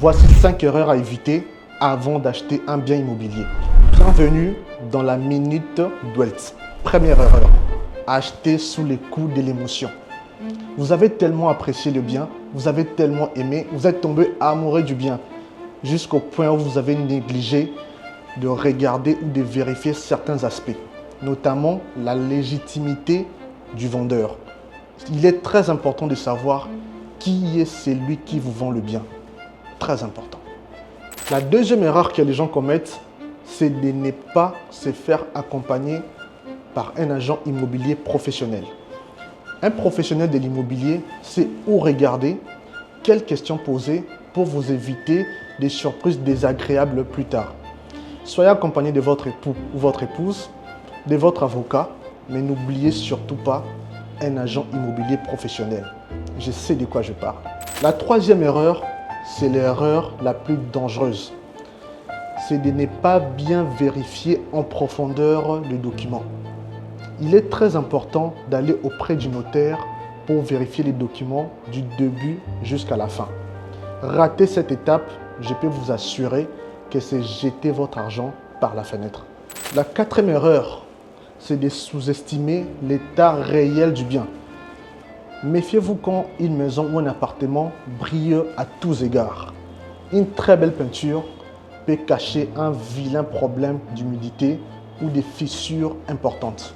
Voici 5 erreurs à éviter avant d'acheter un bien immobilier. Bienvenue dans la Minute Dwelt. Première erreur, acheter sous les coups de l'émotion. Vous avez tellement apprécié le bien, vous avez tellement aimé, vous êtes tombé amoureux du bien, jusqu'au point où vous avez négligé de regarder ou de vérifier certains aspects, notamment la légitimité du vendeur. Il est très important de savoir qui est celui qui vous vend le bien. Très important. La deuxième erreur que les gens commettent, c'est de ne pas se faire accompagner par un agent immobilier professionnel. Un professionnel de l'immobilier sait où regarder, quelles questions poser pour vous éviter des surprises désagréables plus tard. Soyez accompagné de votre époux ou votre épouse, de votre avocat, mais n'oubliez surtout pas un agent immobilier professionnel. Je sais de quoi je parle. La troisième erreur, c'est l'erreur la plus dangereuse. C'est de ne pas bien vérifier en profondeur le document. Il est très important d'aller auprès du notaire pour vérifier les documents du début jusqu'à la fin. Rater cette étape, je peux vous assurer que c'est jeter votre argent par la fenêtre. La quatrième erreur, c'est de sous-estimer l'état réel du bien. Méfiez-vous quand une maison ou un appartement brille à tous égards. Une très belle peinture peut cacher un vilain problème d'humidité ou des fissures importantes.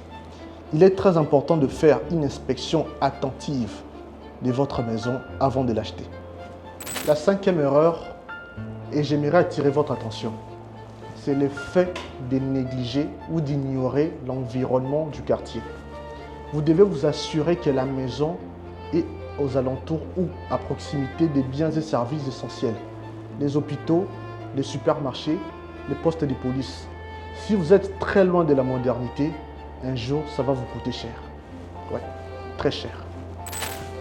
Il est très important de faire une inspection attentive de votre maison avant de l'acheter. La cinquième erreur, et j'aimerais attirer votre attention, c'est le fait de négliger ou d'ignorer l'environnement du quartier. Vous devez vous assurer que la maison est aux alentours ou à proximité des biens et services essentiels, les hôpitaux, les supermarchés, les postes de police. Si vous êtes très loin de la modernité, un jour, ça va vous coûter cher. Ouais, très cher.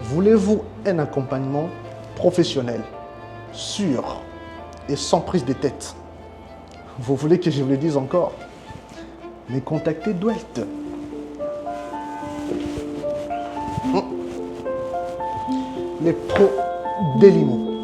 Voulez-vous un accompagnement professionnel, sûr et sans prise de tête? Vous voulez que je vous le dise encore? Mais contactez Dwelt. Les pros d'Elimo.